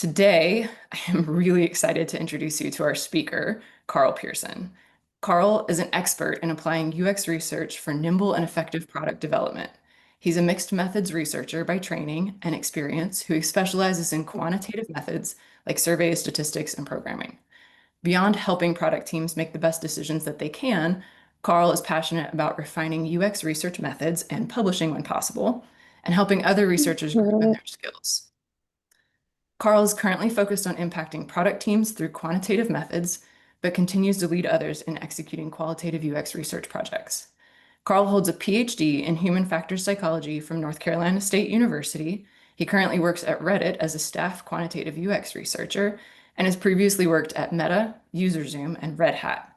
Today, I am really excited to introduce you to our speaker, Carl Pearson. Carl is an expert in applying UX research for nimble and effective product development. He's a mixed methods researcher by training and experience who specializes in quantitative methods like surveys, statistics, and programming. Beyond helping product teams make the best decisions that they can, Carl is passionate about refining UX research methods and publishing when possible, and helping other researchers grow in their skills. Carl is currently focused on impacting product teams through quantitative methods, but continues to lead others in executing qualitative UX research projects. Carl holds a PhD in human factors psychology from North Carolina State University. He currently works at Reddit as a staff quantitative UX researcher and has previously worked at Meta, UserZoom, and Red Hat.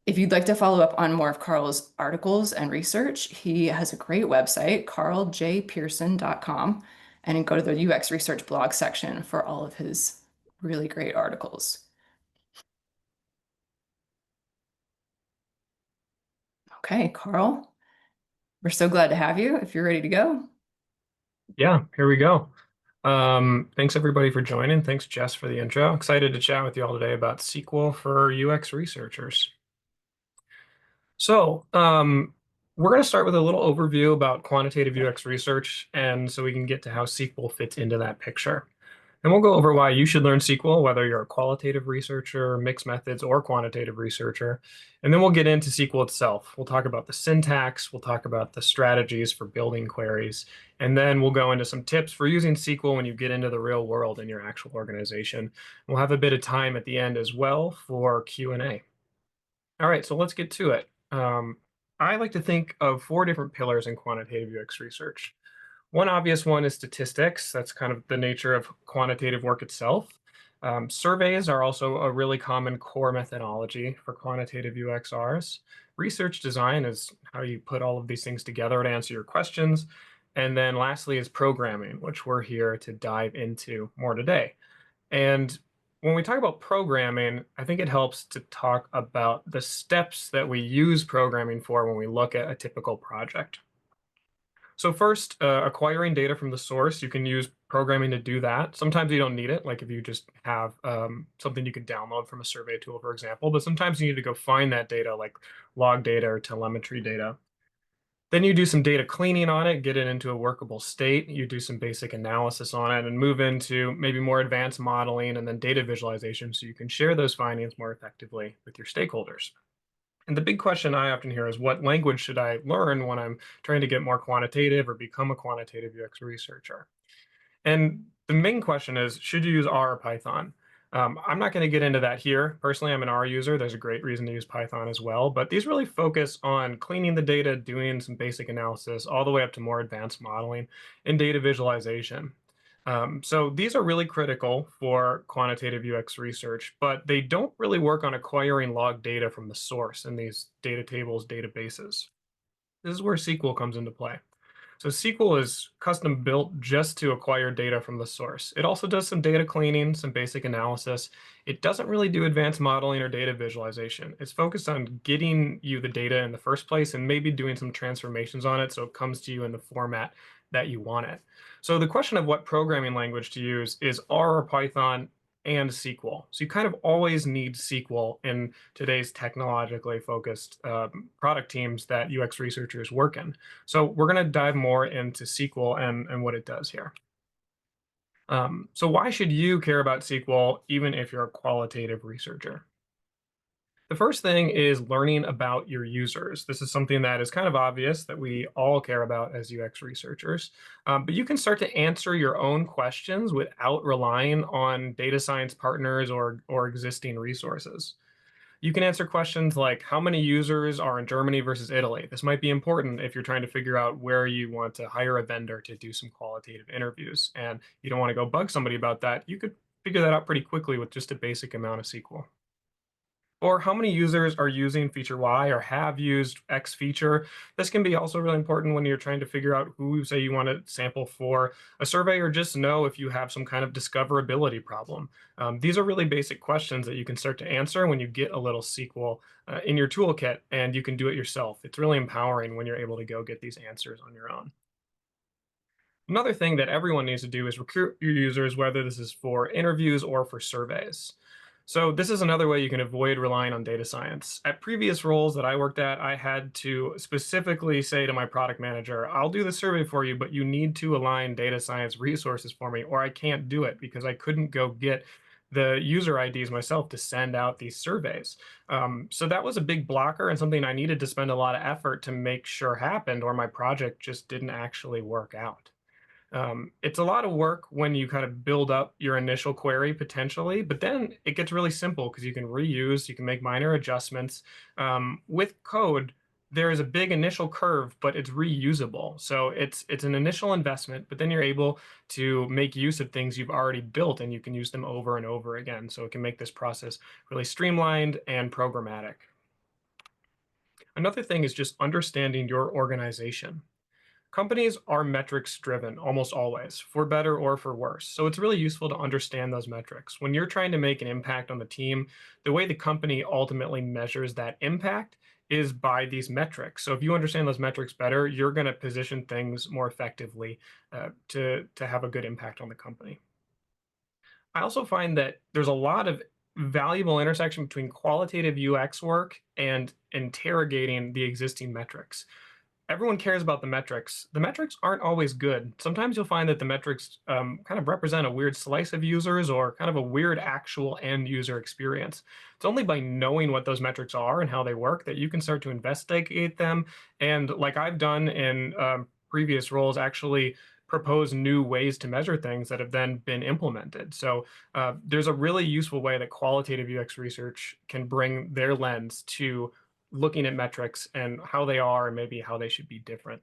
If you'd like to follow up on more of Carl's articles and research, he has a great website, carljpearson.com, and go to the UX research blog section for all of his really great articles. Okay, Carl, we're so glad to have you if you're ready to go. Yeah, here we go. Thanks everybody for joining. Thanks, Jess, for the intro. Excited to chat with you all today about SQL for UX researchers. So, we're going to start with a little overview about quantitative UX research, and so we can get to how SQL fits into that picture. And we'll go over why you should learn SQL, whether you're a qualitative researcher, mixed methods, or quantitative researcher. And then we'll get into SQL itself. We'll talk about the syntax, we'll talk about the strategies for building queries, and then we'll go into some tips for using SQL when you get into the real world in your actual organization. We'll have a bit of time at the end as well for Q&A. All right, so let's get to it. I like to think of four different pillars in quantitative UX research. One obvious one is statistics. That's kind of the nature of quantitative work itself. Surveys are also a really common core methodology for quantitative UXRs. Research design is how you put all of these things together to answer your questions. And then lastly is programming, which we're here to dive into more today. And when we talk about programming, I think it helps to talk about the steps that we use programming for when we look at a typical project. So first, acquiring data from the source, you can use programming to do that. Sometimes you don't need it, like if you just have something you can download from a survey tool, for example, but sometimes you need to go find that data, like log data or telemetry data. Then you do some data cleaning on it, get it into a workable state. You do some basic analysis on it and move into maybe more advanced modeling and then data visualization so you can share those findings more effectively with your stakeholders. And the big question I often hear is, what language should I learn when I'm trying to get more quantitative or become a quantitative UX researcher? And the main question is, should you use R or Python? I'm not going to get into that here. Personally, I'm an R user. There's a great reason to use Python as well. But these really focus on cleaning the data, doing some basic analysis, all the way up to more advanced modeling and data visualization. So these are really critical for quantitative UX research, but they don't really work on acquiring log data from the source in these data tables, databases. This is where SQL comes into play. So SQL is custom built just to acquire data from the source. It also does some data cleaning, some basic analysis. It doesn't really do advanced modeling or data visualization. It's focused on getting you the data in the first place and maybe doing some transformations on it so it comes to you in the format that you want it. So the question of what programming language to use is R or Python and SQL. So you kind of always need SQL in today's technologically focused product teams that UX researchers work in. So we're going to dive more into SQL and what it does here. So why should you care about SQL even if you're a qualitative researcher? The first thing is learning about your users. This is something that is kind of obvious that we all care about as UX researchers, but you can start to answer your own questions without relying on data science partners or existing resources. You can answer questions like how many users are in Germany versus Italy. This might be important if you're trying to figure out where you want to hire a vendor to do some qualitative interviews and you don't want to go bug somebody about that. You could figure that out pretty quickly with just a basic amount of SQL. Or how many users are using feature Y or have used X feature. This can be also really important when you're trying to figure out who, say, you want to sample for a survey or just know if you have some kind of discoverability problem. These are really basic questions that you can start to answer when you get a little SQL in your toolkit and you can do it yourself. It's really empowering when you're able to go get these answers on your own. Another thing that everyone needs to do is recruit your users, whether this is for interviews or for surveys. So this is another way you can avoid relying on data science. At previous roles that I worked at, I had to specifically say to my product manager, I'll do the survey for you, but you need to align data science resources for me, or I can't do it because I couldn't go get the user IDs myself to send out these surveys. So that was a big blocker and something I needed to spend a lot of effort to make sure happened, or my project just didn't actually work out. It's a lot of work when you kind of build up your initial query potentially, but then it gets really simple because you can reuse, you can make minor adjustments. With code, there is a big initial curve, but it's reusable. So it's an initial investment, but then you're able to make use of things you've already built and you can use them over and over again. So it can make this process really streamlined and programmatic. Another thing is just understanding your organization. Companies are metrics driven almost always, for better or for worse. So it's really useful to understand those metrics. When you're trying to make an impact on the team, the way the company ultimately measures that impact is by these metrics. So if you understand those metrics better, you're going to position things more effectively to have a good impact on the company. I also find that there's a lot of valuable intersection between qualitative UX work and interrogating the existing metrics. Everyone cares about the metrics. The metrics aren't always good. Sometimes you'll find that the metrics kind of represent a weird slice of users or kind of a weird actual end user experience. It's only by knowing what those metrics are and how they work that you can start to investigate them. And like I've done in previous roles, actually propose new ways to measure things that have then been implemented. So there's a really useful way that qualitative UX research can bring their lens to looking at metrics and how they are and maybe how they should be different.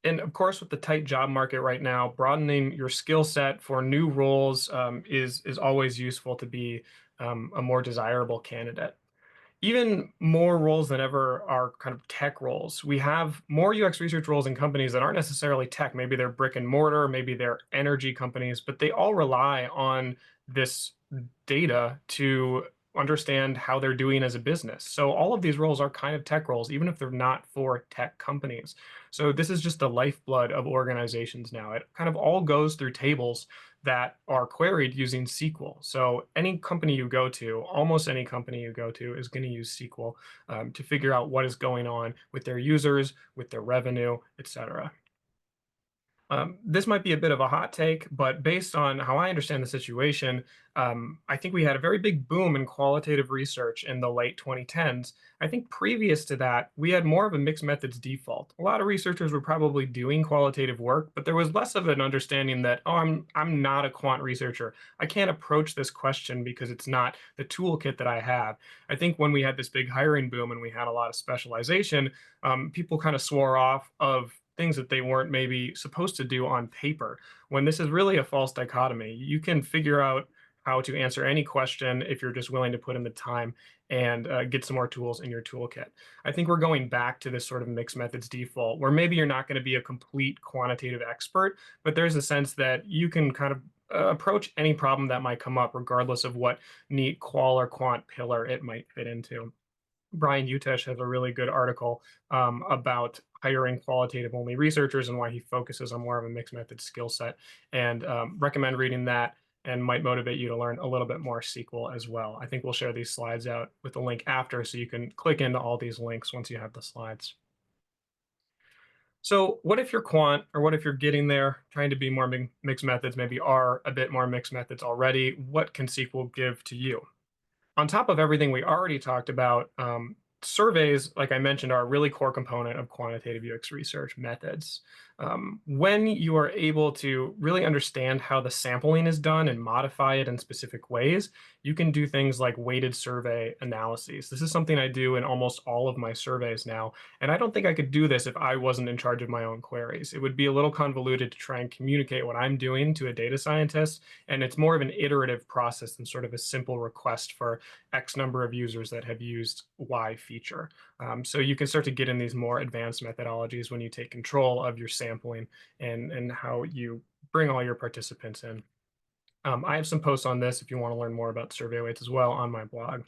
And of course, with the tight job market right now, broadening your skill set for new roles is always useful to be a more desirable candidate. Even more roles than ever are kind of tech roles. We have more UX research roles in companies that aren't necessarily tech. Maybe they're brick and mortar, maybe they're energy companies, but they all rely on this data to understand how they're doing as a business. So all of these roles are kind of tech roles, even if they're not for tech companies. So this is just the lifeblood of organizations now. It kind of all goes through tables that are queried using SQL. So any company you go to, almost any company you go to, is going to use SQL to figure out what is going on with their users, with their revenue, etc. This might be a bit of a hot take, but based on how I understand the situation, I think we had a very big boom in qualitative research in the late 2010s. I think previous to that, we had more of a mixed methods default. A lot of researchers were probably doing qualitative work, but there was less of an understanding that, oh, I'm not a quant researcher. I can't approach this question because it's not the toolkit that I have. I think when we had this big hiring boom and we had a lot of specialization, people kind of swore off of things that they weren't maybe supposed to do on paper, when this is really a false dichotomy. You can figure out how to answer any question if you're just willing to put in the time and get some more tools in your toolkit. I think we're going back to this sort of mixed methods default where maybe you're not going to be a complete quantitative expert, but there's a sense that you can kind of approach any problem that might come up, regardless of what neat qual or quant pillar it might fit into. Brian Utesh has a really good article about hiring qualitative only researchers and why he focuses on more of a mixed method skill set, and recommend reading that and might motivate you to learn a little bit more SQL as well. I think we'll share these slides out with the link after so you can click into all these links once you have the slides. So what if you're quant, or what if you're getting there, trying to be more mixed methods, maybe are a bit more mixed methods already? What can SQL give to you? On top of everything we already talked about, surveys, like I mentioned, are a really core component of quantitative UX research methods. When you are able to really understand how the sampling is done and modify it in specific ways, you can do things like weighted survey analyses. This is something I do in almost all of my surveys now, and I don't think I could do this if I wasn't in charge of my own queries. It would be a little convoluted to try and communicate what I'm doing to a data scientist, and it's more of an iterative process than sort of a simple request for X number of users that have used Y feature. So you can start to get in these more advanced methodologies when you take control of your sampling and how you bring all your participants in. I have some posts on this if you want to learn more about survey weights as well on my blog.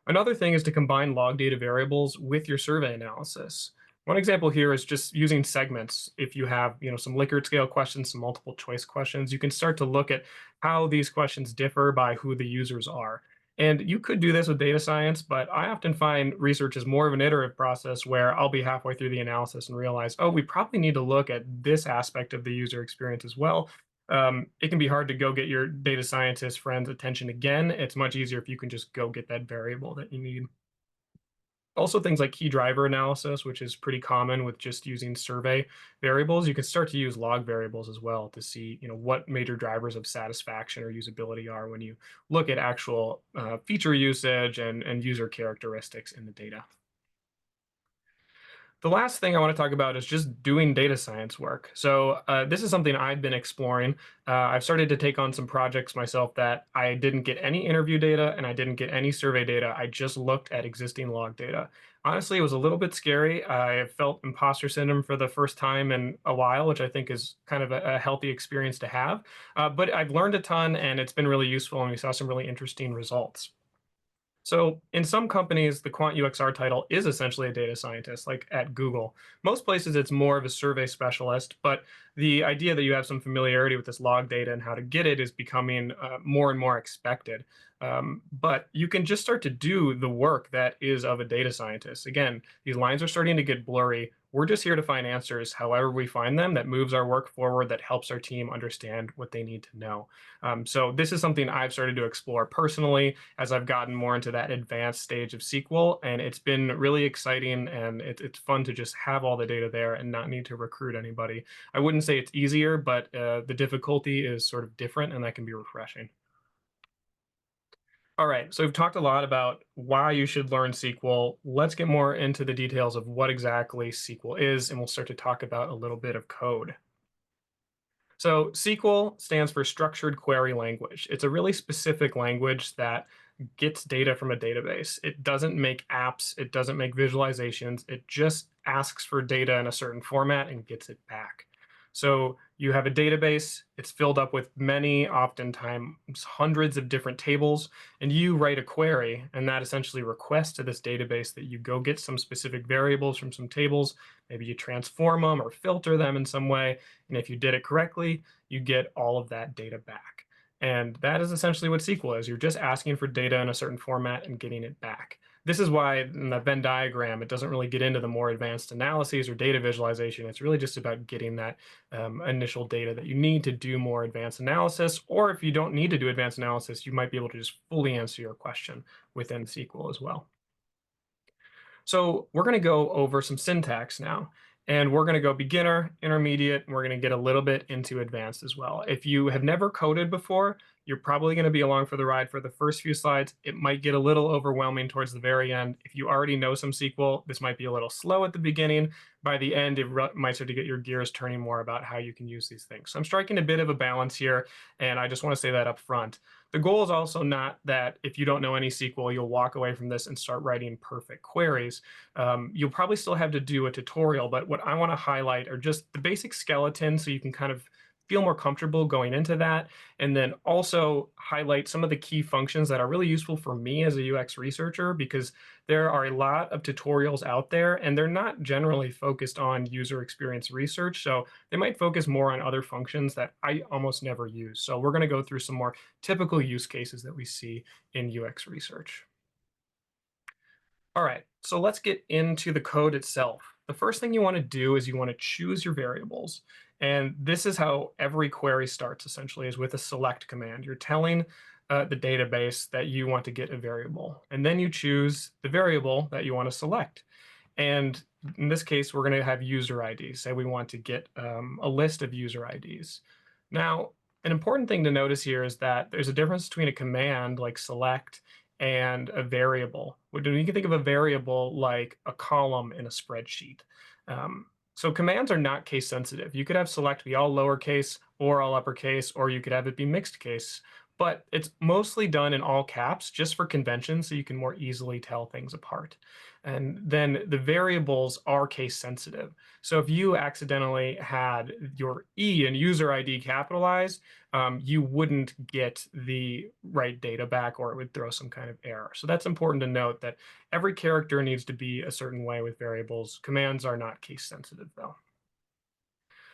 Another thing is to combine log data variables with your survey analysis. One example here is just using segments. If you have, some Likert scale questions, some multiple choice questions, you can start to look at how these questions differ by who the users are. And you could do this with data science, but I often find research is more of an iterative process where I'll be halfway through the analysis and realize, oh, we probably need to look at this aspect of the user experience as well. It can be hard to go get your data scientist friend's attention again. It's much easier if you can just go get that variable that you need. Also, things like key driver analysis, which is pretty common with just using survey variables. You can start to use log variables as well to see, what major drivers of satisfaction or usability are when you look at actual feature usage and user characteristics in the data. The last thing I want to talk about is just doing data science work. So this is something I've been exploring. I've started to take on some projects myself that I didn't get any interview data and I didn't get any survey data. I just looked at existing log data. Honestly, it was a little bit scary. I felt imposter syndrome for the first time in a while, which I think is kind of a healthy experience to have. But I've learned a ton and it's been really useful, and we saw some really interesting results. So in some companies, the quant UXR title is essentially a data scientist, like at Google. Most places, it's more of a survey specialist, but the idea that you have some familiarity with this log data and how to get it is becoming more and more expected. But you can just start to do the work that is of a data scientist. Again, these lines are starting to get blurry. We're just here to find answers however we find them that moves our work forward, that helps our team understand what they need to know. So this is something I've started to explore personally as I've gotten more into that advanced stage of SQL, and it's been really exciting, and it's fun to just have all the data there and not need to recruit anybody. I wouldn't say it's easier, but the difficulty is sort of different, and that can be refreshing. All right, so we've talked a lot about why you should learn SQL. Let's get more into the details of what exactly SQL is, and we'll start to talk about a little bit of code. So SQL stands for Structured Query Language. It's a really specific language that gets data from a database. It doesn't make apps, it doesn't make visualizations, it just asks for data in a certain format and gets it back. So you have a database, it's filled up with many, oftentimes hundreds of different tables, and you write a query, and that essentially requests to this database that you go get some specific variables from some tables. Maybe you transform them or filter them in some way, and if you did it correctly, you get all of that data back. And that is essentially what SQL is. You're just asking for data in a certain format and getting it back. This is why in the Venn diagram, it doesn't really get into the more advanced analyses or data visualization. It's really just about getting that initial data that you need to do more advanced analysis. Or if you don't need to do advanced analysis, you might be able to just fully answer your question within SQL as well. So we're going to go over some syntax now, and we're going to go beginner, intermediate, and we're going to get a little bit into advanced as well. If you have never coded before, you're probably going to be along for the ride for the first few slides. It might get a little overwhelming towards the very end. If you already know some SQL, this might be a little slow at the beginning. By the end, it might start to get your gears turning more about how you can use these things. So I'm striking a bit of a balance here, and I just want to say that up front. The goal is also not that if you don't know any SQL, you'll walk away from this and start writing perfect queries. You'll probably still have to do a tutorial, but what I want to highlight are just the basic skeleton so you can kind of feel more comfortable going into that, and then also highlight some of the key functions that are really useful for me as a UX researcher, because there are a lot of tutorials out there and they're not generally focused on user experience research. So they might focus more on other functions that I almost never use. So we're going to go through some more typical use cases that we see in UX research. All right, so let's get into the code itself. The first thing you want to do is you want to choose your variables. And this is how every query starts, essentially, is with a select command. You're telling the database that you want to get a variable, and then you choose the variable that you want to select. And in this case, we're going to have user IDs. Say we want to get a list of user IDs. Now, an important thing to notice here is that there's a difference between a command like select and a variable. You can think of a variable like a column in a spreadsheet. So commands are not case sensitive. You could have select be all lowercase or all uppercase, or you could have it be mixed case. but it's mostly done in all caps just for convention so you can more easily tell things apart. And then the variables are case sensitive. So if you accidentally had your E and user ID capitalized, you wouldn't get the right data back, or it would throw some kind of error. So that's important to note, that every character needs to be a certain way with variables. Commands are not case sensitive though.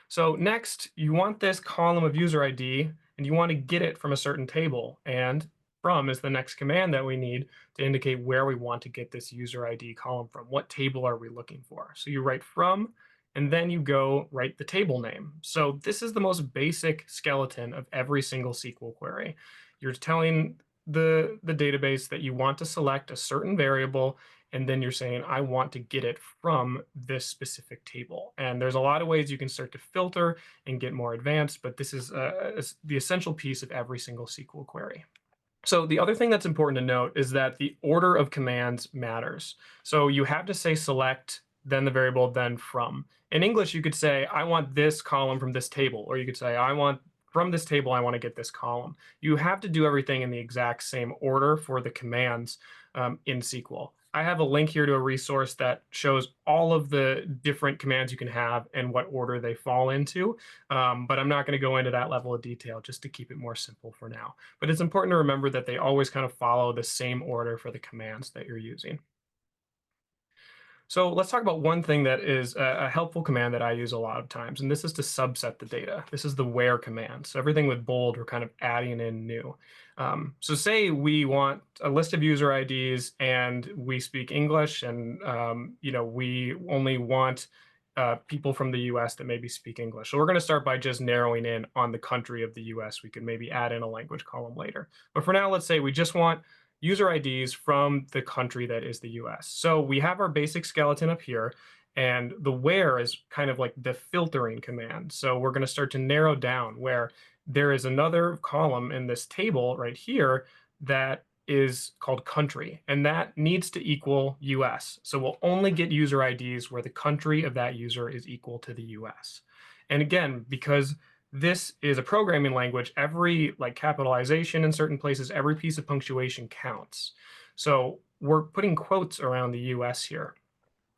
So next, you want this column of user ID, and you want to get it from a certain table. And from is the next command that we need to indicate where we want to get this user ID column from. What table are we looking for? So you write from, and then you go write the table name. So this is the most basic skeleton of every single SQL query. You're telling the database that you want to select a certain variable, and then you're saying, I want to get it from this specific table. And there's a lot of ways you can start to filter and get more advanced, but this is the essential piece of every single SQL query. So the other thing that's important to note is that the order of commands matters. So you have to say select, then the variable, then from. In English, you could say, I want this column from this table, or you could say, I want from this table, I want to get this column. You have to do everything in the exact same order for the commands in SQL. I have a link here to a resource that shows all of the different commands you can have and what order they fall into. But I'm not going to go into that level of detail, just to keep it more simple for now. But it's important to remember that they always kind of follow the same order for the commands that you're using. So let's talk about one thing that is a helpful command that I use a lot of times, and this is to subset the data. This is the where command. So everything with bold, we're kind of adding in new. So say we want a list of user IDs and we speak English, and we only want people from the US that maybe speak English. So we're going to start by just narrowing in on the country of the US. We could maybe add in a language column later. But for now, let's say we just want user IDs from the country that is the US. So we have our basic skeleton up here, and the where is kind of like the filtering command. So we're going to start to narrow down where there is another column in this table right here that is called country, and that needs to equal US. So we'll only get user IDs where the country of that user is equal to the US. And again, because this is a programming language, every like capitalization in certain places, every piece of punctuation counts. So we're putting quotes around the US here.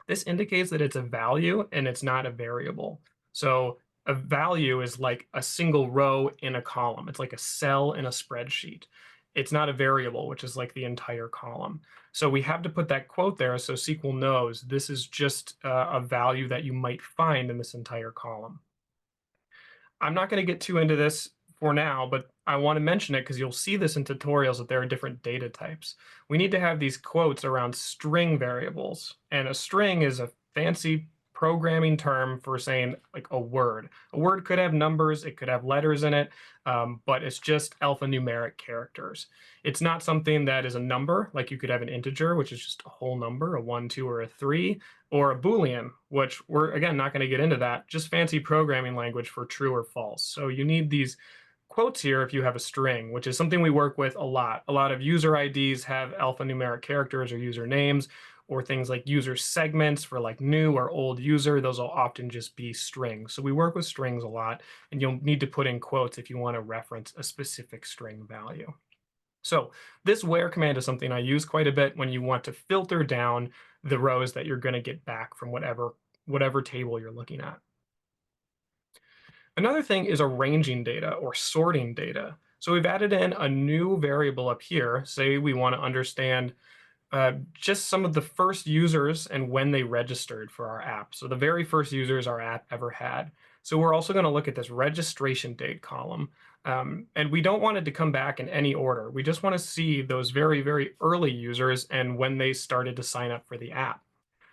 This indicates that it's a value and it's not a variable. So a value is like a single row in a column. It's like a cell in a spreadsheet. It's not a variable, which is like the entire column. So we have to put that quote there so SQL knows this is just a value that you might find in this entire column. I'm not going to get too into this for now, but I want to mention it because you'll see this in tutorials that there are different data types. We need to have these quotes around string variables, and a string is a fancy programming term for saying like a word. A word could have numbers, it could have letters in it, but it's just alphanumeric characters. It's not something that is a number, like you could have an integer, which is just a whole number, a 1, 2, or a 3, or a Boolean, which we're, again, not going to get into that, just fancy programming language for true or false. So you need these quotes here if you have a string, which is something we work with a lot. A lot of user IDs have alphanumeric characters or user names, or things like user segments for like new or old user. Those will often just be strings. So we work with strings a lot, and you'll need to put in quotes if you want to reference a specific string value. So this where command is something I use quite a bit when you want to filter down the rows that you're going to get back from whatever table you're looking at. Another thing is arranging data or sorting data. So we've added in a new variable up here. Say we want to understand just some of the first users and when they registered for our app. So the very first users our app ever had. So we're also going to look at this registration date column. And we don't want it to come back in any order. We just want to see those very, very early users and when they started to sign up for the app.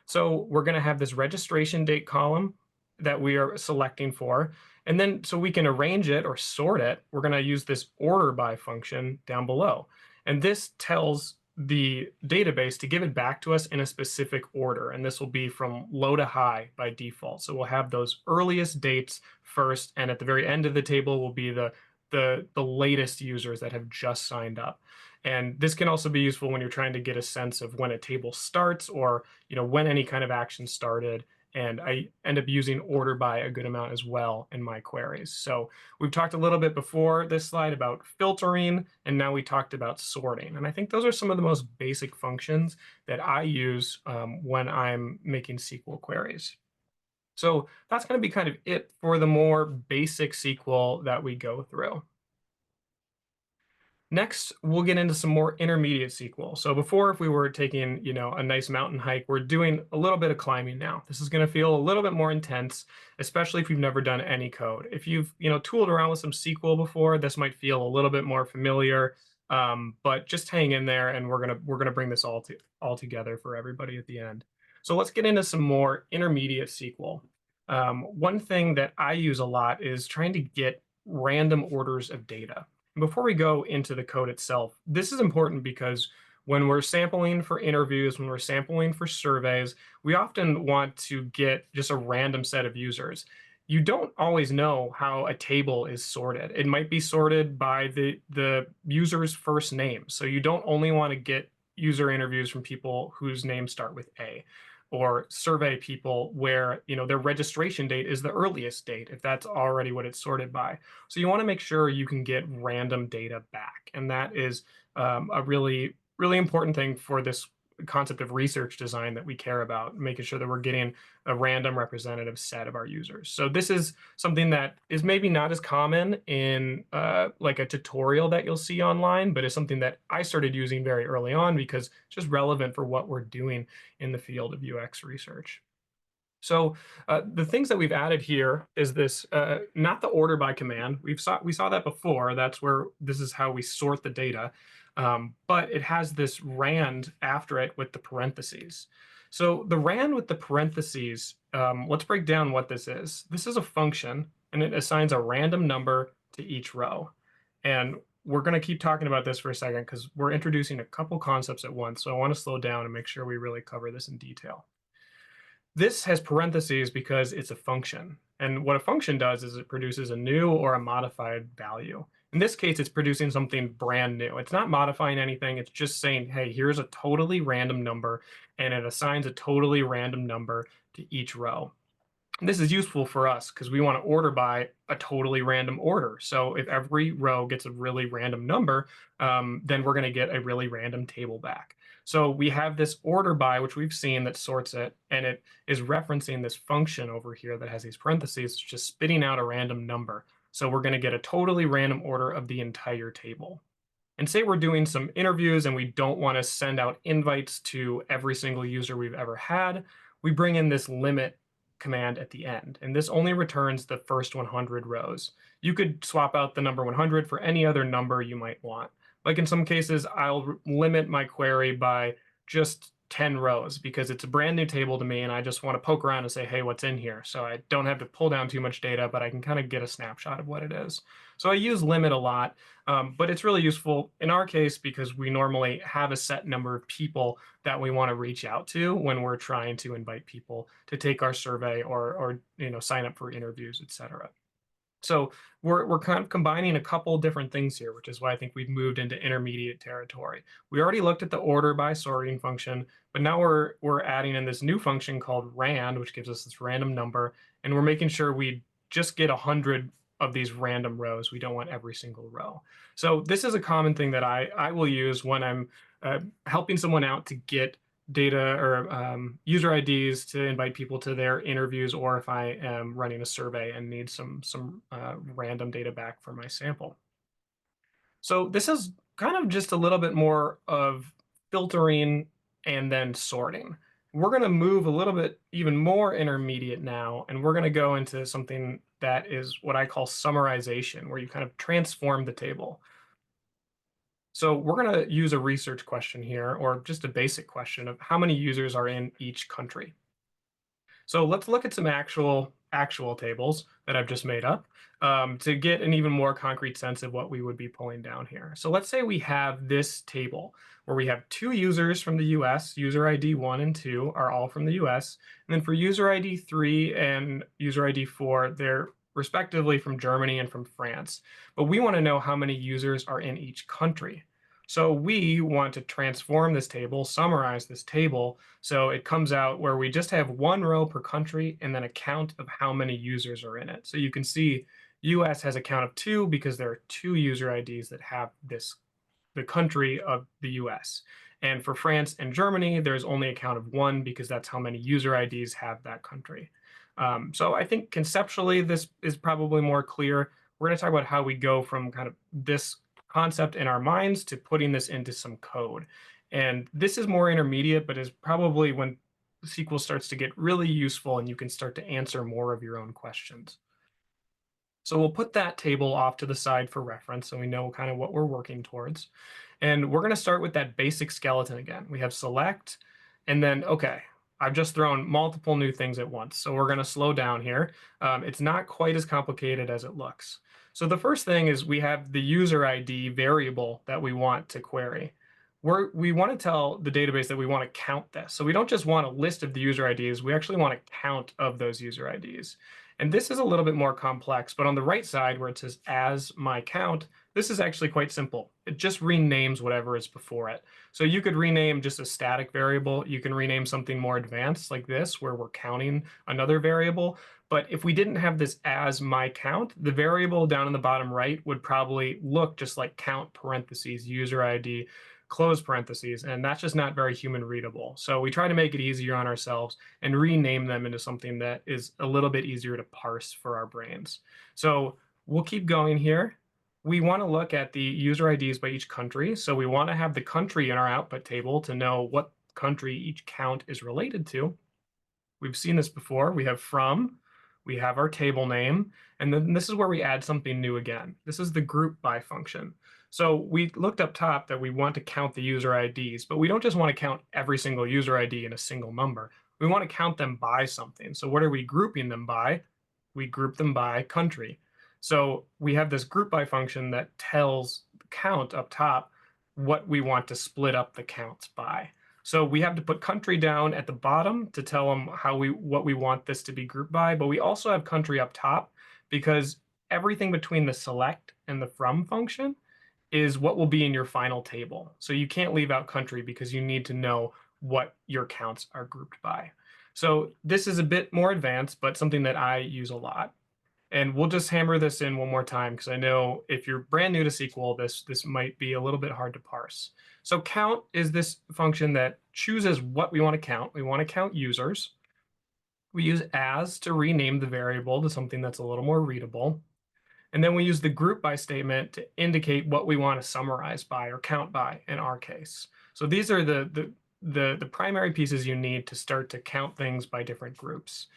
So we're going to have this registration date column that we are selecting for. And then so we can arrange it or sort it, we're going to use this order by function down below. And this tells the database to give it back to us in a specific order. And this will be from low to high by default. So we'll have those earliest dates first, and at the very end of the table will be the latest users that have just signed up. And this can also be useful when you're trying to get a sense of when a table starts, or when any kind of action started And I end up using order by a good amount as well in my queries. So we've talked a little bit before this slide about filtering, and now we talked about sorting. And I think those are some of the most basic functions that I use when I'm making SQL queries. So that's going to be kind of it for the more basic SQL that we go through. Next, we'll get into some more intermediate SQL. So before, if we were taking, a nice mountain hike, we're doing a little bit of climbing now. This is going to feel a little bit more intense, especially if you've never done any code. If you've, tooled around with some SQL before, this might feel a little bit more familiar. But just hang in there, and we're gonna bring this all together for everybody at the end. So let's get into some more intermediate SQL. One thing that I use a lot is trying to get random orders of data. Before we go into the code itself, this is important because when we're sampling for interviews, when we're sampling for surveys, we often want to get just a random set of users. You don't always know how a table is sorted. It might be sorted by the user's first name. So you don't only want to get user interviews from people whose names start with A, or survey people where their registration date is the earliest date, if that's already what it's sorted by. So you want to make sure you can get random data back. And that is a really, really important thing for this concept of research design that we care about, making sure that we're getting a random representative set of our users. So this is something that is maybe not as common in like a tutorial that you'll see online, but is something that I started using very early on because it's just relevant for what we're doing in the field of UX research. So the things that we've added here is this, not the order by command. We saw that before. That's where this is how we sort the data. But it has this rand after it with the parentheses. So the rand with the parentheses, let's break down what this is. This is a function, and it assigns a random number to each row. And we're going to keep talking about this for a second because we're introducing a couple concepts at once. So I want to slow down and make sure we really cover this in detail. This has parentheses because it's a function. And what a function does is it produces a new or a modified value. In this case, it's producing something brand new. It's not modifying anything. It's just saying, hey, here's a totally random number, and it assigns a totally random number to each row. This is useful for us because we want to order by a totally random order. So if every row gets a really random number, then we're going to get a really random table back. So we have this order by, which we've seen, that sorts it, and it is referencing this function over here that has these parentheses, just spitting out a random number. So we're going to get a totally random order of the entire table. And say we're doing some interviews and we don't want to send out invites to every single user we've ever had, we bring in this limit command at the end. And this only returns the first 100 rows. You could swap out the number 100 for any other number you might want. Like in some cases, I'll limit my query by just 10 rows because it's a brand new table to me and I just want to poke around and say, hey, what's in here? So I don't have to pull down too much data, but I can kind of get a snapshot of what it is. So I use limit a lot, but it's really useful in our case because we normally have a set number of people that we want to reach out to when we're trying to invite people to take our survey or sign up for interviews, etc. So we're kind of combining a couple different things here, which is why I think we've moved into intermediate territory. We already looked at the order by sorting function, but now we're adding in this new function called rand, which gives us this random number, and we're making sure we just get 100 of these random rows. We don't want every single row. So this is a common thing that I will use when I'm helping someone out to get data or user IDs to invite people to their interviews, or if I am running a survey and need some random data back for my sample. So this is kind of just a little bit more of filtering and then sorting. We're going to move a little bit even more intermediate now, and we're going to go into something that is what I call summarization, where you kind of transform the table. So we're going to use a research question here, or just a basic question of how many users are in each country. So let's look at some actual tables that I've just made up to get an even more concrete sense of what we would be pulling down here. So let's say we have this table where we have two users from the US, user ID 1 and 2 are all from the US. And then for user ID 3 and user ID 4, they're respectively from Germany and from France. But we want to know how many users are in each country. So we want to transform this table, summarize this table, so it comes out where we just have one row per country and then a count of how many users are in it. So you can see US has a count of 2 because there are 2 user IDs that have the country of the US. And for France and Germany, there's only a count of 1 because that's how many user IDs have that country. So I think conceptually, this is probably more clear. We're going to talk about how we go from kind of this concept in our minds to putting this into some code. And this is more intermediate, but is probably when SQL starts to get really useful and you can start to answer more of your own questions. So we'll put that table off to the side for reference so we know kind of what we're working towards. And we're going to start with that basic skeleton again. We have select, and then, okay, I've just thrown multiple new things at once. So we're going to slow down here. It's not quite as complicated as it looks. So the first thing is we have the user ID variable that we want to query. We want to tell the database that we want to count this. So we don't just want a list of the user IDs, we actually want a count of those user IDs. And this is a little bit more complex, but on the right side where it says as my count, this is actually quite simple. It just renames whatever is before it. So you could rename just a static variable. You can rename something more advanced like this, where we're counting another variable. But if we didn't have this as my count, the variable down in the bottom right would probably look just like count parentheses, user ID, close parentheses, and that's just not very human readable. So we try to make it easier on ourselves and rename them into something that is a little bit easier to parse for our brains. So we'll keep going here. We want to look at the user IDs by each country. So we want to have the country in our output table to know what country each count is related to. We've seen this before. We have from, we have our table name, and then this is where we add something new again. This is the group by function. So we looked up top that we want to count the user IDs, but we don't just want to count every single user ID in a single number. We want to count them by something. So what are we grouping them by? We group them by country. So we have this group by function that tells the count up top what we want to split up the counts by. So we have to put country down at the bottom to tell them what we want this to be grouped by, but we also have country up top because everything between the select and the from function is what will be in your final table. So you can't leave out country because you need to know what your counts are grouped by. So this is a bit more advanced, but something that I use a lot. And we'll just hammer this in one more time because I know if you're brand new to SQL, this might be a little bit hard to parse. So count is this function that chooses what we want to count. We want to count users. We use as to rename the variable to something that's a little more readable. And then we use the group by statement to indicate what we want to summarize by or count by in our case. So these are the primary pieces you need to start to count things by different groups.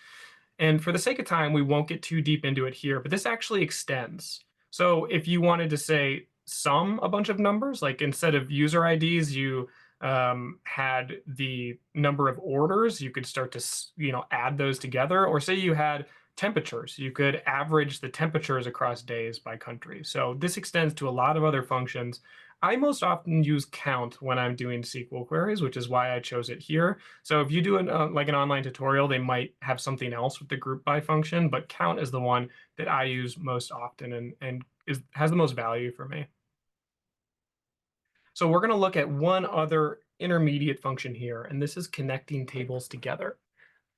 And for the sake of time, we won't get too deep into it here, but this actually extends. So if you wanted to say sum a bunch of numbers, like instead of user IDs, you had the number of orders, you could start to add those together. Or say you had temperatures, you could average the temperatures across days by country. So this extends to a lot of other functions. I most often use count when I'm doing SQL queries, which is why I chose it here. So if you do like an online tutorial, they might have something else with the group by function, but count is the one that I use most often and has the most value for me. So we're going to look at one other intermediate function here, and this is connecting tables together.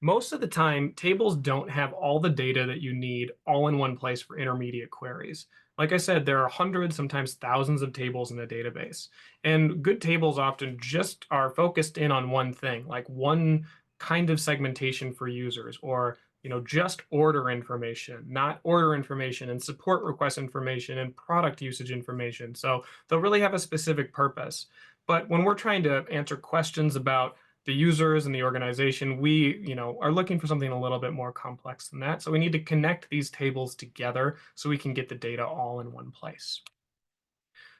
Most of the time, tables don't have all the data that you need all in one place for intermediate queries. Like I said, there are hundreds, sometimes thousands of tables in a database. And good tables often just are focused in on one thing, like one kind of segmentation for users, or just order information, not order information and support request information and product usage information. So they'll really have a specific purpose. But when we're trying to answer questions about the users and the organization, we are looking for something a little bit more complex than that. So we need to connect these tables together so we can get the data all in one place.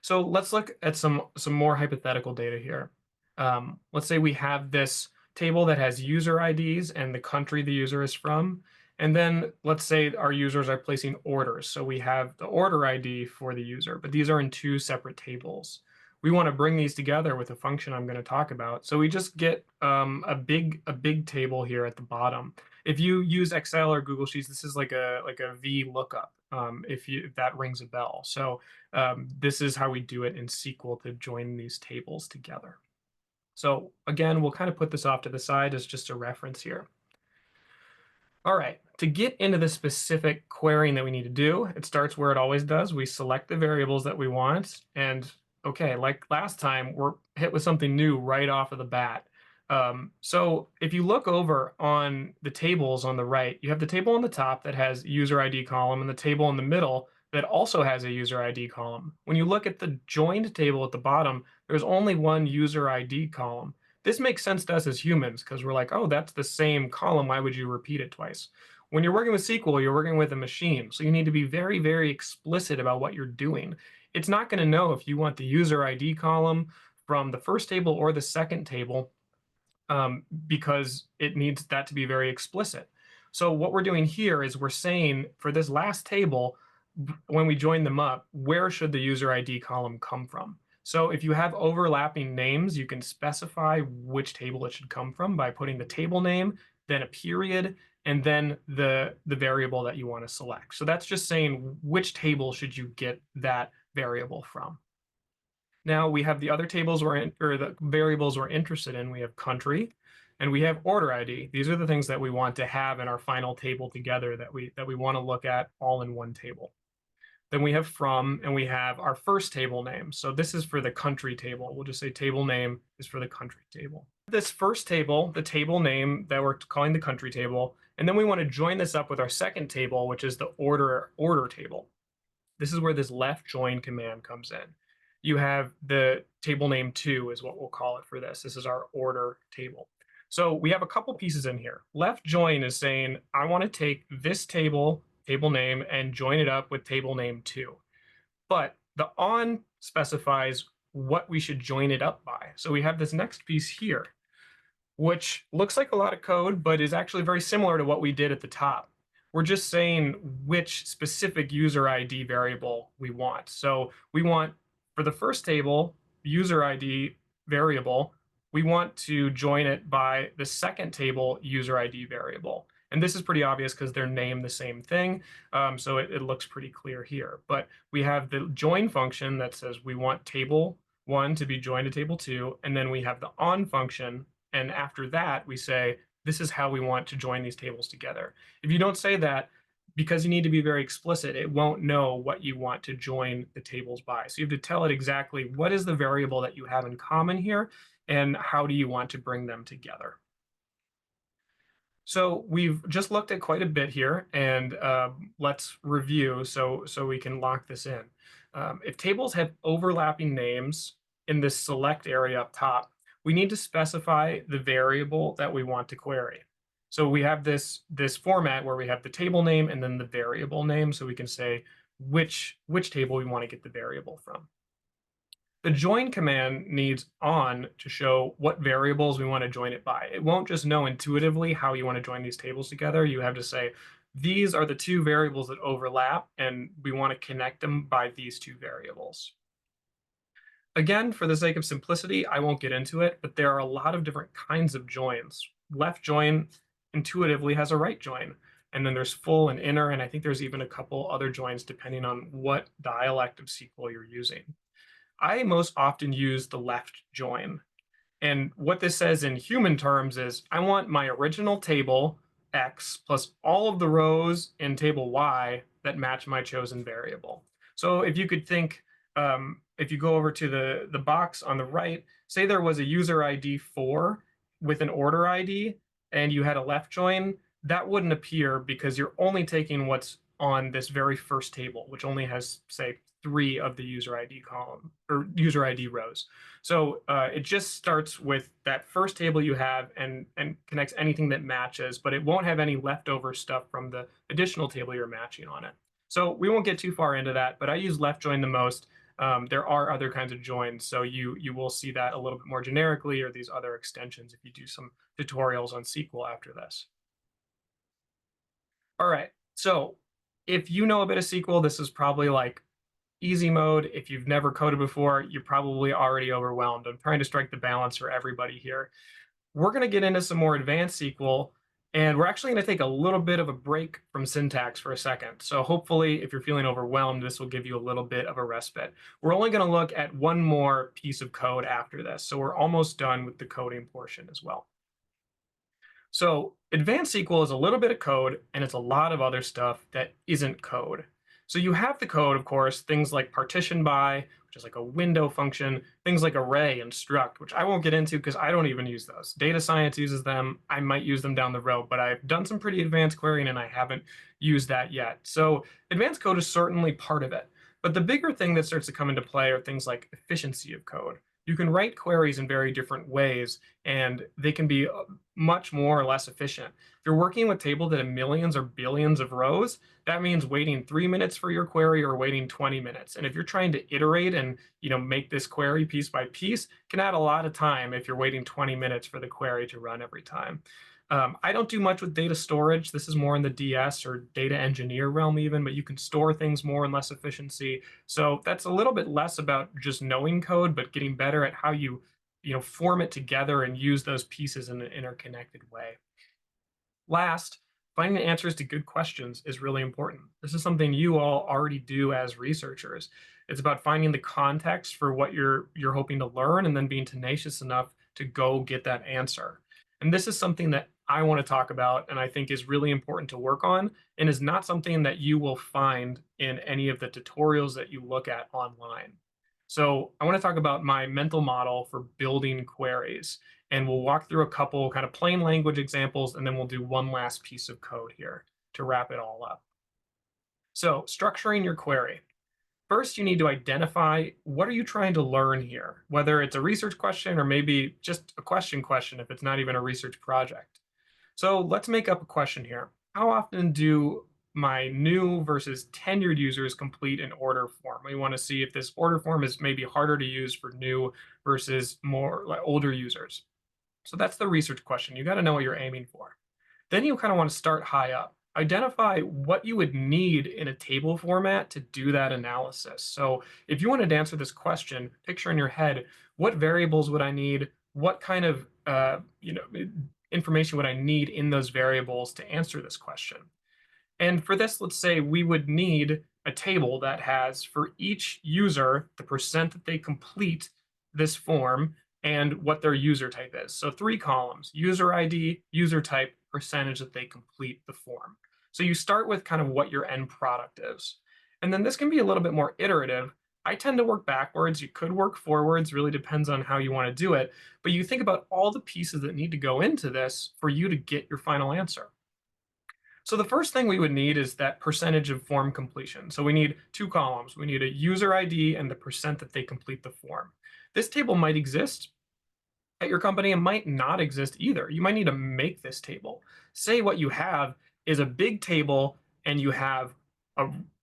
So let's look at some more hypothetical data here. Let's say we have this table that has user IDs and the country the user is from. And then let's say our users are placing orders. So we have the order ID for the user, but these are in two separate tables. We want to bring these together with a function I'm going to talk about. So we just get a big table here at the bottom. If you use Excel or Google Sheets, this is like a V lookup. If that rings a bell. So this is how we do it in SQL to join these tables together. So again, we'll kind of put this off to the side as just a reference here. All right, to get into the specific querying that we need to do, it starts where it always does. We select the variables that we want, and okay, like last time, we're hit with something new right off of the bat. So if you look over on the tables on the right, you have the table on the top that has user ID column and the table in the middle that also has a user ID column. When you look at the joined table at the bottom, there's only one user ID column. This makes sense to us as humans because we're like, oh, that's the same column. Why would you repeat it twice? When you're working with SQL, you're working with a machine. So you need to be very, very explicit about what you're doing. It's not going to know if you want the user ID column from the first table or the second table because it needs that to be very explicit. So what we're doing here is we're saying for this last table, when we join them up, where should the user ID column come from? So if you have overlapping names, you can specify which table it should come from by putting the table name, then a period, and then the variable that you want to select. So that's just saying which table should you get that variable from. Now we have the other tables or the variables we're interested in. We have country and we have order ID. These are the things that we want to have in our final table together that we want to look at all in one table. Then we have from, and we have our first table name. So this is for the country table. We'll just say table name is for the country table. This first table, the table name that we're calling the country table, and then we want to join this up with our second table, which is the order table. This is where this left join command comes in. You have the table name 2 is what we'll call it for this. This is our order table. So we have a couple pieces in here. Left join is saying, I want to take this table name and join it up with table name 2. But the on specifies what we should join it up by. So we have this next piece here, which looks like a lot of code, but is actually very similar to what we did at the top. We're just saying which specific user ID variable we want. So we want, for the first table, user ID variable, we want to join it by the second table user ID variable. And this is pretty obvious because they're named the same thing. So it looks pretty clear here. But we have the join function that says we want table 1 to be joined to table 2. And then we have the on function. And after that, we say, this is how we want to join these tables together. If you don't say that, because you need to be very explicit, it won't know what you want to join the tables by. So you have to tell it exactly what is the variable that you have in common here, and how do you want to bring them together. So we've just looked at quite a bit here, and let's review so we can lock this in. If tables have overlapping names in this select area up top, we need to specify the variable that we want to query. So we have this format where we have the table name and then the variable name, so we can say which table we want to get the variable from. The join command needs on to show what variables we want to join it by. It won't just know intuitively how you want to join these tables together. You have to say, these are the two variables that overlap, and we want to connect them by these two variables. Again, for the sake of simplicity, I won't get into it, but there are a lot of different kinds of joins. Left join intuitively has a right join, and then there's full and inner, and I think there's even a couple other joins depending on what dialect of SQL you're using. I most often use the left join. And what this says in human terms is I want my original table X plus all of the rows in table Y that match my chosen variable. So if you could think, if you go over to the box on the right, say there was a user ID 4 with an order ID and you had a left join, that wouldn't appear because you're only taking what's on this very first table, which only has, say, 3 of the user ID column or user ID rows. So it just starts with that first table you have and connects anything that matches, but it won't have any leftover stuff from the additional table you're matching on it. So we won't get too far into that, but I use left join the most. There are other kinds of joins, so you will see that a little bit more generically, or these other extensions if you do some tutorials on SQL after this. All right, so if you know a bit of SQL, this is probably like easy mode. If you've never coded before, you're probably already overwhelmed. I'm trying to strike the balance for everybody here. We're going to get into some more advanced SQL, And we're actually going to take a little bit of a break from syntax for a second. So hopefully, if you're feeling overwhelmed, this will give you a little bit of a respite. We're only going to look at one more piece of code after this. So we're almost done with the coding portion as well. So advanced SQL is a little bit of code and it's a lot of other stuff that isn't code. So you have the code, of course, things like partition by, which is like a window function, things like array and struct, which I won't get into because I don't even use those. Data science uses them. I might use them down the road, but I've done some pretty advanced querying and I haven't used that yet. So advanced code is certainly part of it. But the bigger thing that starts to come into play are things like efficiency of code. You can write queries in very different ways, and they can be much more or less efficient. If you're working with tables that have millions or billions of rows, that means waiting 3 minutes for your query or waiting 20 minutes. And if you're trying to iterate and make this query piece by piece, can add a lot of time if you're waiting 20 minutes for the query to run every time. I don't do much with data storage. This is more in the DS or data engineer realm even, but you can store things more and less efficiency. So that's a little bit less about just knowing code, but getting better at how you form it together and use those pieces in an interconnected way. Last, finding the answers to good questions is really important. This is something you all already do as researchers. It's about finding the context for what you're hoping to learn and then being tenacious enough to go get that answer. And this is something that I want to talk about and I think is really important to work on and is not something that you will find in any of the tutorials that you look at online. So I want to talk about my mental model for building queries, and we'll walk through a couple kind of plain language examples, and then we'll do one last piece of code here to wrap it all up. So structuring your query. First, you need to identify what are you trying to learn here, whether it's a research question or maybe just a question if it's not even a research project. So let's make up a question here. How often do my new versus tenured users complete an order form? We want to see if this order form is maybe harder to use for new versus more like older users. So that's the research question. You got to know what you're aiming for. Then you kind of want to start high up. Identify what you would need in a table format to do that analysis. So if you wanted to answer this question, picture in your head, what variables would I need? What kind of information would I need in those variables to answer this question? And for this, let's say we would need a table that has for each user the percent that they complete this form and what their user type is. So 3 columns: user ID, user type, percentage that they complete the form. So you start with kind of what your end product is. And then this can be a little bit more iterative. I tend to work backwards. You could work forwards, really depends on how you want to do it. But you think about all the pieces that need to go into this for you to get your final answer. So the first thing we would need is that percentage of form completion. So we need 2 columns. We need a user ID and the percent that they complete the form. This table might exist at your company and might not exist either. You might need to make this table. Say what you have is a big table and you have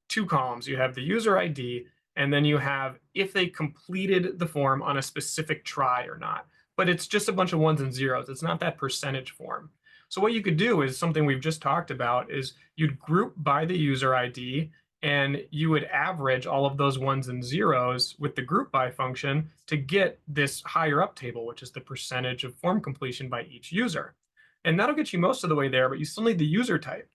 2 columns. You have the user ID and then you have if they completed the form on a specific try or not. But it's just a bunch of ones and zeros. It's not that percentage form. So what you could do is something we've just talked about is you'd group by the user ID and you would average all of those ones and zeros with the group by function to get this higher up table, which is the percentage of form completion by each user. And that'll get you most of the way there, but you still need the user type.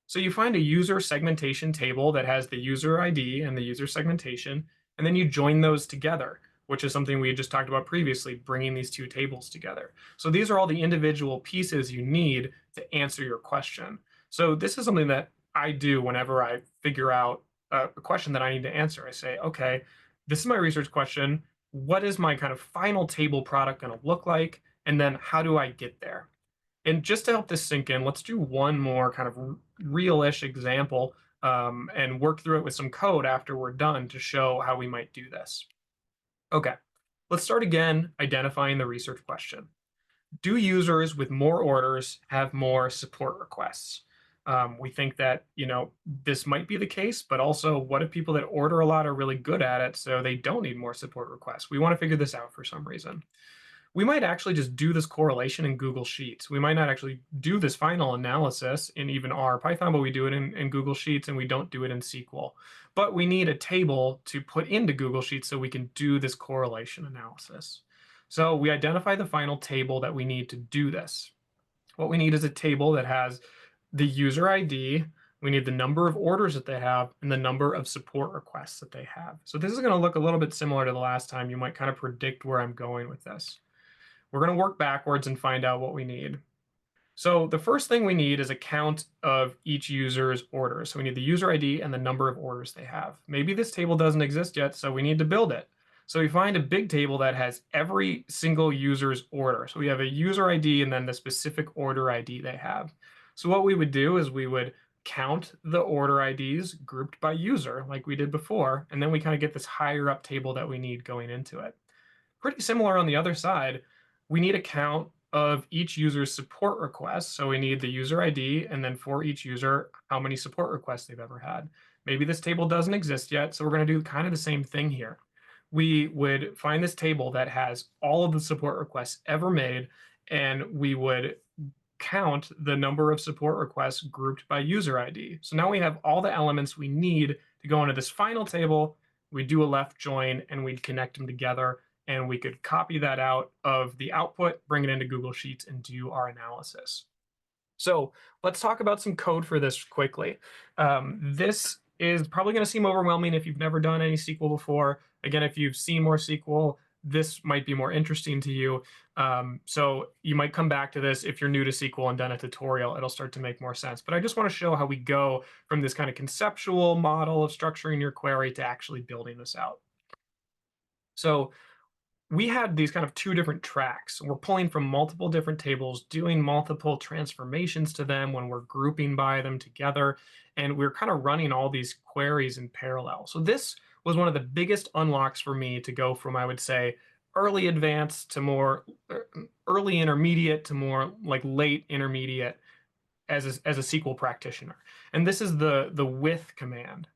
So you find a user segmentation table that has the user ID and the user segmentation, and then you join those together, which is something we just talked about previously, bringing these 2 tables together. So these are all the individual pieces you need to answer your question. So this is something that I do whenever I figure out a question that I need to answer. I say, okay, this is my research question. What is my kind of final table product going to look like? And then how do I get there? And just to help this sink in, let's do one more kind of real-ish example and work through it with some code after we're done to show how we might do this. Okay, let's start again identifying the research question. Do users with more orders have more support requests? We think that, this might be the case, but also what if people that order a lot are really good at it, so they don't need more support requests? We want to figure this out for some reason. We might actually just do this correlation in Google Sheets. We might not actually do this final analysis in even R Python, but we do it in Google Sheets and we don't do it in SQL. But we need a table to put into Google Sheets so we can do this correlation analysis. So we identify the final table that we need to do this. What we need is a table that has the user ID, we need the number of orders that they have, and the number of support requests that they have. So this is going to look a little bit similar to the last time. You might kind of predict where I'm going with this. We're going to work backwards and find out what we need. So the first thing we need is a count of each user's orders. So we need the user ID and the number of orders they have. Maybe this table doesn't exist yet, so we need to build it. So we find a big table that has every single user's order. So we have a user ID and then the specific order ID they have. So what we would do is we would count the order IDs grouped by user like we did before, and then we kind of get this higher up table that we need going into it. Pretty similar on the other side. We need a count of each user's support requests. So we need the user ID, and then for each user, how many support requests they've ever had. Maybe this table doesn't exist yet, so we're going to do kind of the same thing here. We would find this table that has all of the support requests ever made, and we would count the number of support requests grouped by user ID. So now we have all the elements we need to go into this final table. We do a left join, and we'd connect them together, and we could copy that out of the output, bring it into Google Sheets, and do our analysis. So let's talk about some code for this quickly. This is probably going to seem overwhelming if you've never done any SQL before. Again, if you've seen more SQL, this might be more interesting to you. So you might come back to this if you're new to SQL and done a tutorial, it'll start to make more sense. But I just want to show how we go from this kind of conceptual model of structuring your query to actually building this out. So we had these kind of two different tracks. We're pulling from multiple different tables, doing multiple transformations to them when we're grouping by them together, and we're kind of running all these queries in parallel. So this was one of the biggest unlocks for me to go from, I would say, early advanced to more early intermediate to more like late intermediate as a SQL practitioner. And this is the with command.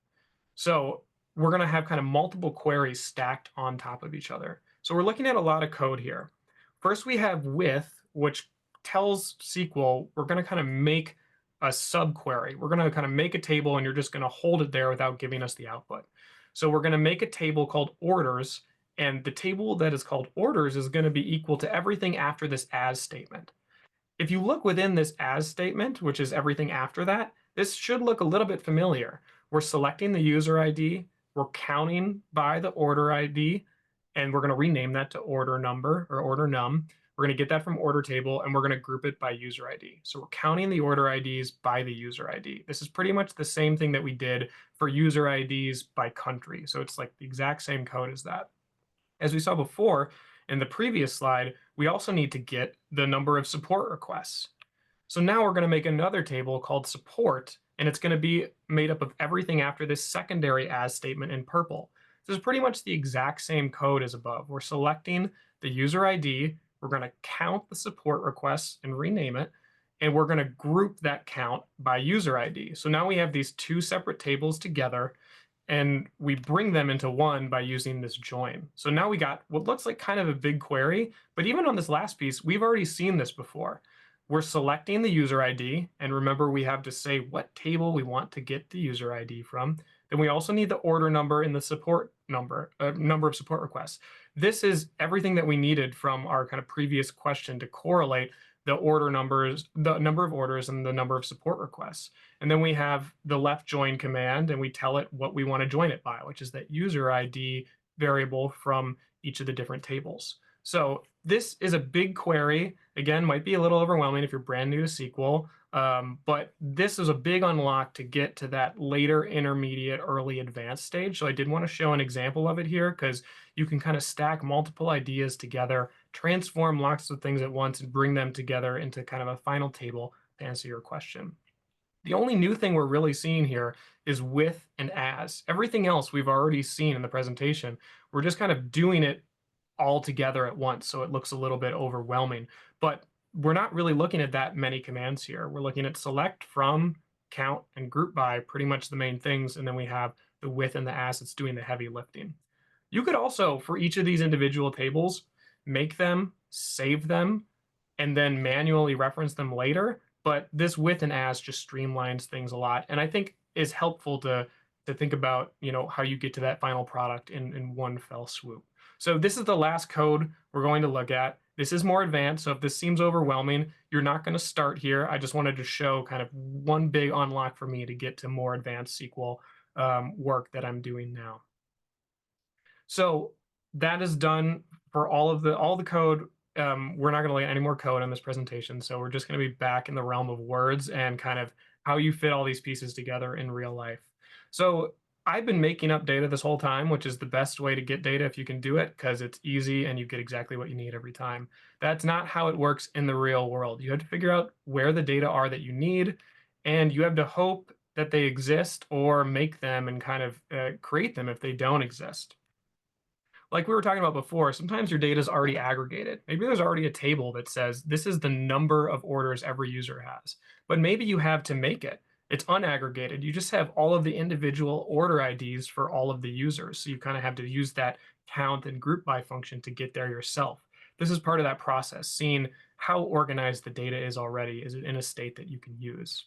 So we're going to have kind of multiple queries stacked on top of each other. So we're looking at a lot of code here. First, we have with, which tells SQL we're going to kind of make a subquery. We're going to kind of make a table, and you're just going to hold it there without giving us the output. So we're going to make a table called orders, and the table that is called orders is going to be equal to everything after this as statement. If you look within this as statement, which is everything after that, this should look a little bit familiar. We're selecting the user ID, we're counting by the order ID, and we're going to rename that to order number or order num. We're going to get that from order table, and we're going to group it by user ID. So we're counting the order IDs by the user ID. This is pretty much the same thing that we did for user IDs by country. So it's like the exact same code as that. As we saw before in the previous slide, we also need to get the number of support requests. So now we're going to make another table called support, and it's going to be made up of everything after this secondary as statement in purple. This is pretty much the exact same code as above. We're selecting the user ID, we're going to count the support requests and rename it, and we're going to group that count by user ID. So now we have these two separate tables together, and we bring them into one by using this join. So now we got what looks like kind of a big query, but even on this last piece, we've already seen this before. We're selecting the user ID, and remember we have to say what table we want to get the user ID from. Then we also need the order number and the support number, number of support requests. This is everything that we needed from our kind of previous question to correlate the order numbers, the number of orders and the number of support requests. And then we have the left join command, and we tell it what we want to join it by, which is that user ID variable from each of the different tables. So this is a big query. Again, might be a little overwhelming if you're brand new to SQL, but this is a big unlock to get to that later intermediate, early advanced stage. So I did want to show an example of it here because you can kind of stack multiple ideas together, transform lots of things at once, and bring them together into kind of a final table to answer your question. The only new thing we're really seeing here is with and as. Everything else we've already seen in the presentation. We're just kind of doing it all together at once, so it looks a little bit overwhelming. But we're not really looking at that many commands here. We're looking at select, from, count, and group by, pretty much the main things, and then we have the with and the as that's doing the heavy lifting. You could also, for each of these individual tables, make them, save them, and then manually reference them later. But this with and as just streamlines things a lot, and I think is helpful to think about, how you get to that final product in one fell swoop. So this is the last code we're going to look at. This is more advanced, so if this seems overwhelming, you're not going to start here. I just wanted to show kind of one big unlock for me to get to more advanced SQL work that I'm doing now. So that is done for all the code. We're not going to lay any more code on this presentation, so we're just going to be back in the realm of words and kind of how you fit all these pieces together in real life. So I've been making up data this whole time, which is the best way to get data if you can do it, because it's easy and you get exactly what you need every time. That's not how it works in the real world. You have to figure out where the data are that you need, and you have to hope that they exist or make them and kind of create them if they don't exist. Like we were talking about before, sometimes your data is already aggregated. Maybe there's already a table that says this is the number of orders every user has, but maybe you have to make it. It's unaggregated. You just have all of the individual order IDs for all of the users. So you kind of have to use that count and group by function to get there yourself. This is part of that process, seeing how organized the data is already. Is it in a state that you can use?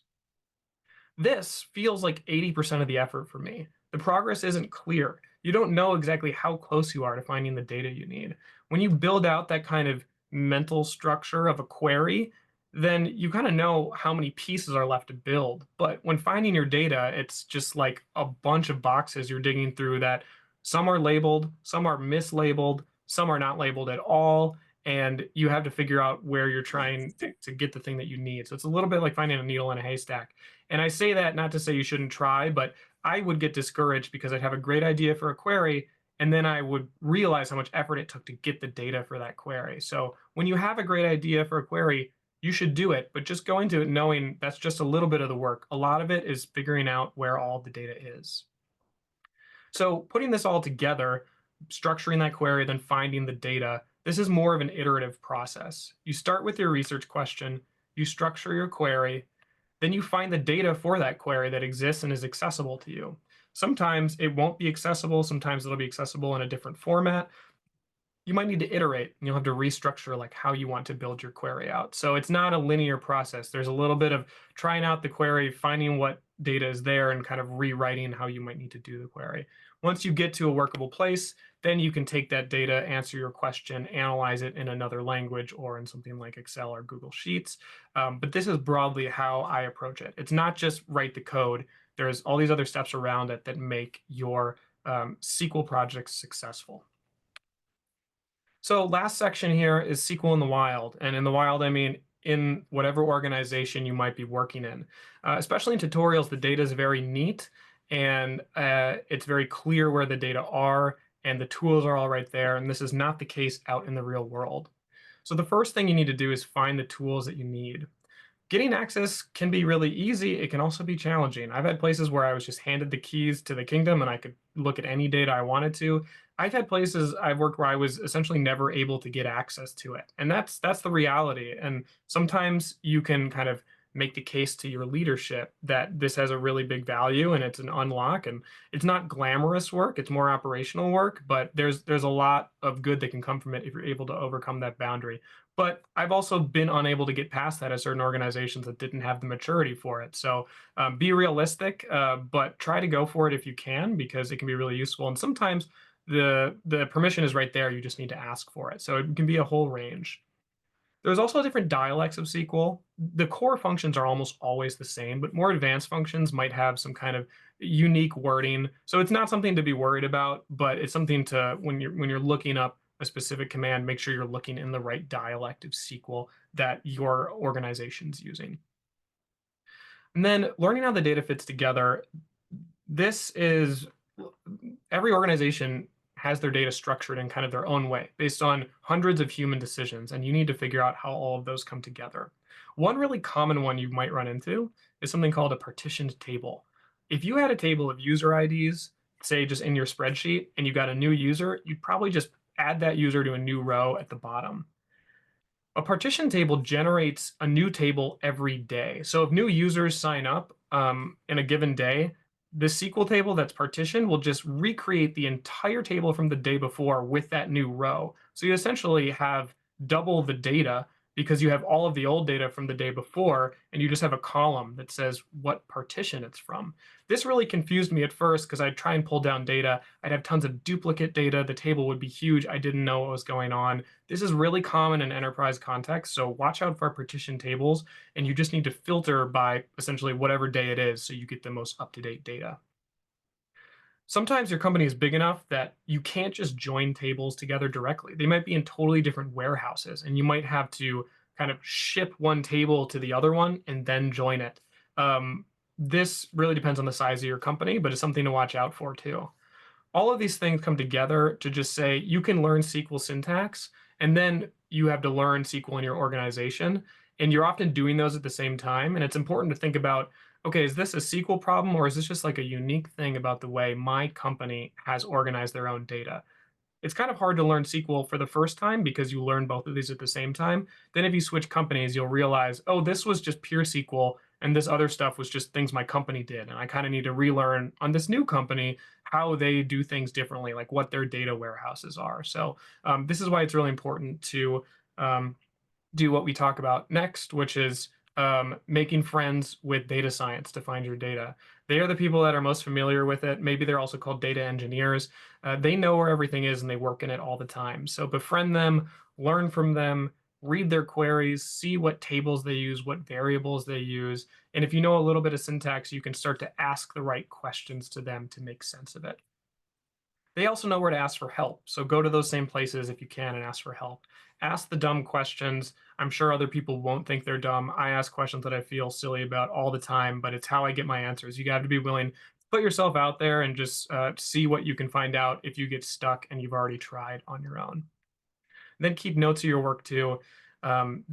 This feels like 80% of the effort for me. The progress isn't clear. You don't know exactly how close you are to finding the data you need. When you build out that kind of mental structure of a query, then you kind of know how many pieces are left to build. But when finding your data, it's just like a bunch of boxes you're digging through that some are labeled, some are mislabeled, some are not labeled at all. And you have to figure out where you're trying to get the thing that you need. So it's a little bit like finding a needle in a haystack. And I say that not to say you shouldn't try, but I would get discouraged because I'd have a great idea for a query, and then I would realize how much effort it took to get the data for that query. So when you have a great idea for a query, you should do it, but just go into it knowing that's just a little bit of the work. A lot of it is figuring out where all the data is. So putting this all together, structuring that query, then finding the data, this is more of an iterative process. You start with your research question, you structure your query, then you find the data for that query that exists and is accessible to you. Sometimes it won't be accessible, sometimes it'll be accessible in a different format. You might need to iterate and you'll have to restructure like how you want to build your query out. So it's not a linear process. There's a little bit of trying out the query, finding what data is there, and kind of rewriting how you might need to do the query. Once you get to a workable place, then you can take that data, answer your question, analyze it in another language or in something like Excel or Google Sheets. But this is broadly how I approach it. It's not just write the code. There's all these other steps around it that make your SQL projects successful. So last section here is SQL in the wild. And in the wild, I mean in whatever organization you might be working in. Especially in tutorials, the data is very neat and it's very clear where the data are and the tools are all right there. And this is not the case out in the real world. So the first thing you need to do is find the tools that you need. Getting access can be really easy. It can also be challenging. I've had places where I was just handed the keys to the kingdom and I could look at any data I wanted to. I've had places I've worked where I was essentially never able to get access to it. And that's the reality. And sometimes you can kind of make the case to your leadership that this has a really big value and it's an unlock, and it's not glamorous work, it's more operational work, but there's a lot of good that can come from it if you're able to overcome that boundary. But I've also been unable to get past that at certain organizations that didn't have the maturity for it. So be realistic, but try to go for it if you can, because it can be really useful. And sometimes the permission is right there. You just need to ask for it. So it can be a whole range. There's also different dialects of SQL. The core functions are almost always the same, but more advanced functions might have some kind of unique wording. So it's not something to be worried about, but it's something to, when you're looking up a specific command, make sure you're looking in the right dialect of SQL that your organization's using. And then learning how the data fits together. This is every organization has their data structured in kind of their own way based on hundreds of human decisions, and you need to figure out how all of those come together. One really common one you might run into is something called a partitioned table. If you had a table of user IDs, say just in your spreadsheet, and you got a new user, you'd probably just add that user to a new row at the bottom. A partition table generates a new table every day. So if new users sign up in a given day, the SQL table that's partitioned will just recreate the entire table from the day before with that new row. So you essentially have double the data because you have all of the old data from the day before and you just have a column that says what partition it's from. This really confused me at first because I'd try and pull down data. I'd have tons of duplicate data. The table would be huge. I didn't know what was going on. This is really common in enterprise context, so watch out for partition tables, and you just need to filter by essentially whatever day it is so you get the most up-to-date data. Sometimes your company is big enough that you can't just join tables together directly. They might be in totally different warehouses, and you might have to kind of ship one table to the other one and then join it. This really depends on the size of your company, but it's something to watch out for too. All of these things come together to just say you can learn SQL syntax, and then you have to learn SQL in your organization. And you're often doing those at the same time. And it's important to think about, okay, is this a SQL problem, or is this just like a unique thing about the way my company has organized their own data? It's kind of hard to learn SQL for the first time because you learn both of these at the same time. Then if you switch companies, you'll realize, oh, this was just pure SQL and this other stuff was just things my company did. And I kind of need to relearn on this new company how they do things differently, like what their data warehouses are. So this is why it's really important to um, do what we talk about next, which is making friends with data science to find your data. They are the people that are most familiar with it. Maybe they're also called data engineers. They know where everything is and they work in it all the time. So befriend them, learn from them, read their queries, see what tables they use, what variables they use. And if you know a little bit of syntax, you can start to ask the right questions to them to make sense of it. They also know where to ask for help. So go to those same places if you can and ask for help. Ask the dumb questions. I'm sure other people won't think they're dumb. I ask questions that I feel silly about all the time, but it's how I get my answers. You got to be willing to put yourself out there and just see what you can find out if you get stuck and you've already tried on your own. Then keep notes of your work too.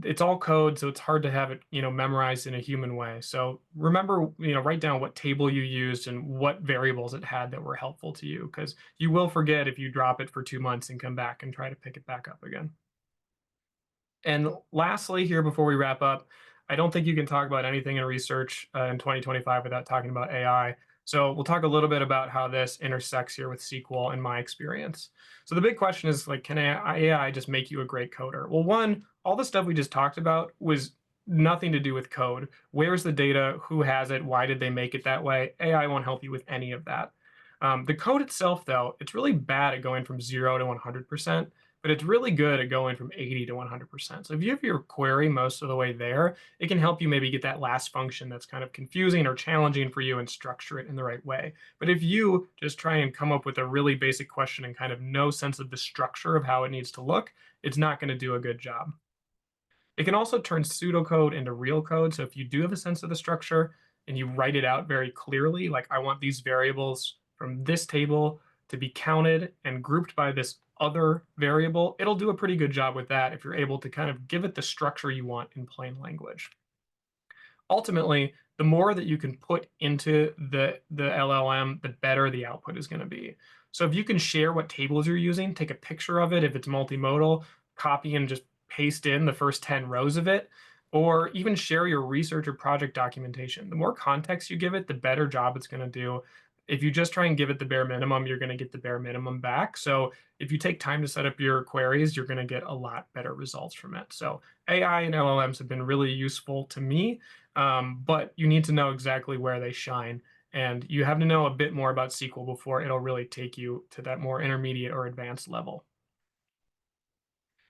It's all code, so it's hard to have it, memorized in a human way. So remember, write down what table you used and what variables it had that were helpful to you, because you will forget if you drop it for 2 months and come back and try to pick it back up again. And lastly, here before we wrap up, I don't think you can talk about anything in research in 2025 without talking about AI. So we'll talk a little bit about how this intersects here with SQL in my experience. So the big question is like, can AI just make you a great coder? Well, one, all the stuff we just talked about was nothing to do with code. Where's the data? Who has it? Why did they make it that way? AI won't help you with any of that. The code itself, though, it's really bad at going from 0 to 100%, but it's really good at going from 80 to 100%. So if you have your query most of the way there, it can help you maybe get that last function that's kind of confusing or challenging for you and structure it in the right way. But if you just try and come up with a really basic question and kind of no sense of the structure of how it needs to look, it's not going to do a good job. It can also turn pseudocode into real code. So if you do have a sense of the structure and you write it out very clearly, like I want these variables from this table to be counted and grouped by this other variable, it'll do a pretty good job with that if you're able to kind of give it the structure you want in plain language. Ultimately, the more that you can put into the LLM, the better the output is going to be. So if you can share what tables you're using, take a picture of it if it's multimodal, copy and just paste in the first 10 rows of it, or even share your research or project documentation. The more context you give it, the better job it's going to do. If you just try and give it the bare minimum, you're going to get the bare minimum back. So if you take time to set up your queries, you're going to get a lot better results from it. So AI and LLMs have been really useful to me, but you need to know exactly where they shine. And you have to know a bit more about SQL before it'll really take you to that more intermediate or advanced level.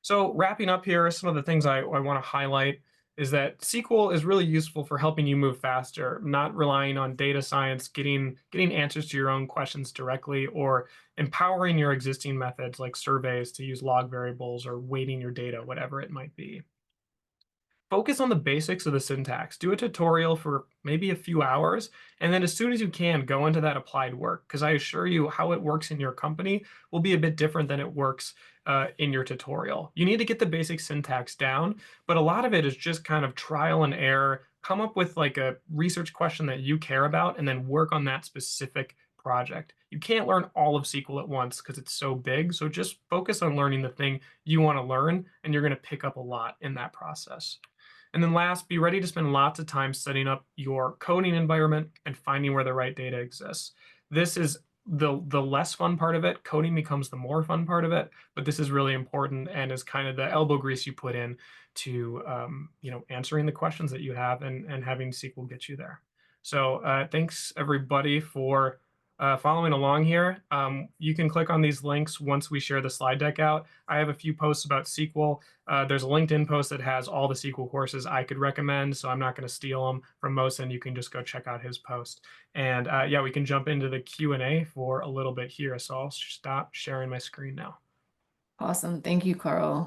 So wrapping up here, some of the things I want to highlight is that SQL is really useful for helping you move faster, not relying on data science, getting answers to your own questions directly, or empowering your existing methods like surveys to use log variables or weighting your data, whatever it might be. Focus on the basics of the syntax. Do a tutorial for maybe a few hours, and then as soon as you can, go into that applied work, because I assure you how it works in your company will be a bit different than it works in your tutorial. You need to get the basic syntax down, but a lot of it is just kind of trial and error. Come up with like a research question that you care about, and then work on that specific project. You can't learn all of SQL at once because it's so big, so just focus on learning the thing you want to learn, and you're going to pick up a lot in that process. And then last, be ready to spend lots of time setting up your coding environment and finding where the right data exists. This is the less fun part of it. Coding becomes the more fun part of it, but this is really important and is kind of the elbow grease you put in to answering the questions that you have and having SQL get you there. So thanks everybody for following along here. You can click on these links once we share the slide deck out. I have a few posts about SQL. There's a LinkedIn post that has all the SQL courses I could recommend, so I'm not going to steal them from most, and you can just go check out his post. And yeah, we can jump into the Q&A for a little bit here. So I'll stop sharing my screen now. Awesome. Thank you, Carl.